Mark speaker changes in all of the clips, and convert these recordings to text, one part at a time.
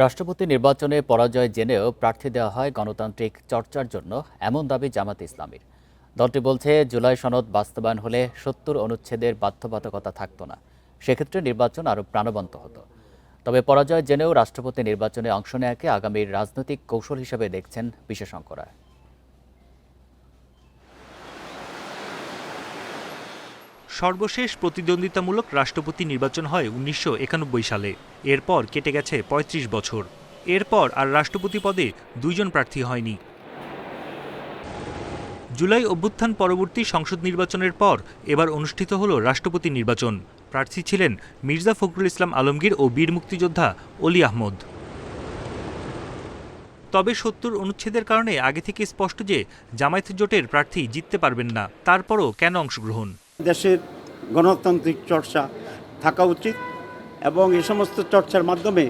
Speaker 1: রাষ্ট্রপতি নির্বাচনে পরাজয় জেনেও প্রার্থী দেওয়া হয় গণতান্ত্রিক চর্চার জন্য, এমন দাবি জামায়াতে ইসলামীর। দলটি বলছে, জুলাই সনদ বাস্তবায়ন হলে ৭০ অনুচ্ছেদের বাধ্যবাধকতা থাকত না। সেক্ষেত্রে নির্বাচন আরও প্রাণবন্ত হতো। তবে পরাজয় জেনেও রাষ্ট্রপতি নির্বাচনে অংশ নেওয়াকে আগামীর রাজনৈতিক কৌশল হিসেবে দেখছেন বিশেষজ্ঞরা।
Speaker 2: সর্বশেষ প্রতিদ্বন্দ্বিতামূলক রাষ্ট্রপতি নির্বাচন হয় ১৯৯১ সালে। এরপর কেটে গেছে ৩৫ বছর। এরপর আর রাষ্ট্রপতি পদে দুইজন প্রার্থী হয়নি। জুলাই অভ্যুত্থান পরবর্তী সংসদ নির্বাচনের পর এবার অনুষ্ঠিত হলো রাষ্ট্রপতি নির্বাচন। প্রার্থী ছিলেন মির্জা ফখরুল ইসলাম আলমগীর ও বীর মুক্তিযোদ্ধা অলি আহমদ। তবে ৭০ অনুচ্ছেদের কারণে আগে থেকে স্পষ্ট যে জামায়াত জোটের প্রার্থী জিততে পারবেন না। তারপরও কেন অংশগ্রহণ?
Speaker 3: দেশের গণতান্ত্রিক চর্চা থাকা উচিত এবং এই সমস্ত চর্চার মাধ্যমে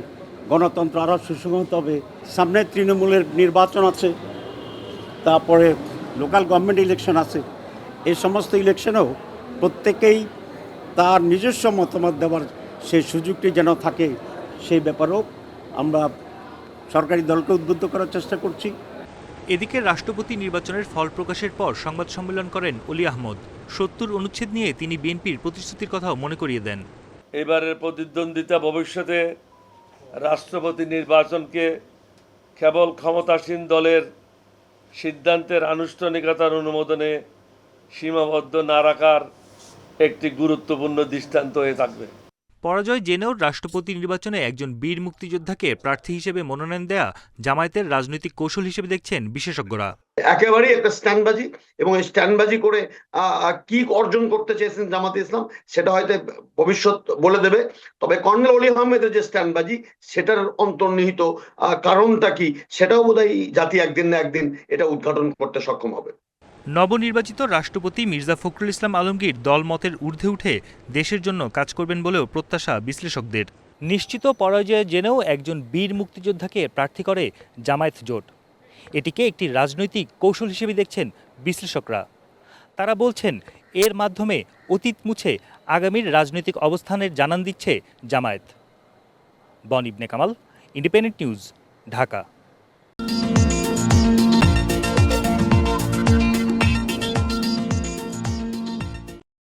Speaker 3: গণতন্ত্র আরও সুসংহত হবে। সামনে তৃণমূলের নির্বাচন আছে, তারপরে লোকাল গভর্নমেন্ট ইলেকশন আছে। এই সমস্ত ইলেকশনেও প্রত্যেকেই তার নিজস্ব মতামত দেওয়ার সেই সুযোগটি যেন থাকে, সেই ব্যাপারেও আমরা সরকারি দলকে উদ্বুদ্ধ করার চেষ্টা করছি।
Speaker 2: এদিকে রাষ্ট্রপতি নির্বাচনের ফল প্রকাশের পর সংবাদ সম্মেলন করেন অলি আহমদ। ৭০ অনুচ্ছেদ নিয়ে তিনি বিএনপির প্রতিশ্রুতির কথাও মনে করিয়ে দেন।
Speaker 4: এবারের প্রতিদ্বন্দ্বিতা ভবিষ্যতে রাষ্ট্রপতি নির্বাচনকে কেবল ক্ষমতাসীন দলের সিদ্ধান্তের আনুষ্ঠানিকতার অনুমোদনে সীমাবদ্ধ না রাখার একটি গুরুত্বপূর্ণ দৃষ্টান্ত হয়ে থাকবে।
Speaker 2: পরাজয় জেনেও রাষ্ট্রপতি নির্বাচনে একজন বীর মুক্তিযোদ্ধাকে প্রার্থী হিসেবে মনোনয়ন দেয়া জামায়াতের রাজনৈতিক কৌশল হিসেবে দেখছেন বিশেষজ্ঞরা।
Speaker 5: একেবারেই একটা স্ট্যান্ডবাজি, এবং এই স্ট্যান্ডবাজি করে কি অর্জন করতে চেয়েছেন জামাতে ইসলাম সেটা হয়তো ভবিষ্যৎ বলে দেবে। তবে কর্নেল অলি আহমেদের যে স্ট্যান্ডবাজি, সেটার অন্তর্নিহিত কারণটা কি, সেটাও বোধহয় জাতি একদিন না একদিন এটা উদ্ঘাটন করতে সক্ষম হবে।
Speaker 2: নবনির্বাচিত রাষ্ট্রপতি মির্জা ফখরুল ইসলাম আলমগীর দলমতের ঊর্ধ্বে উঠে দেশের জন্য কাজ করবেন বলেও প্রত্যাশা বিশ্লেষকদের। নিশ্চিত পরাজয় জেনেও একজন বীর মুক্তিযোদ্ধাকে প্রার্থী করে জামায়াত জোট। এটিকে একটি রাজনৈতিক কৌশল হিসেবে দেখছেন বিশ্লেষকরা। তারা বলছেন, এর মাধ্যমে অতীত মুছে আগামীর রাজনৈতিক অবস্থানের জানান দিচ্ছে জামায়াত। বন ইবনে কামাল, ইন্ডিপেন্ডেন্ট নিউজ, ঢাকা।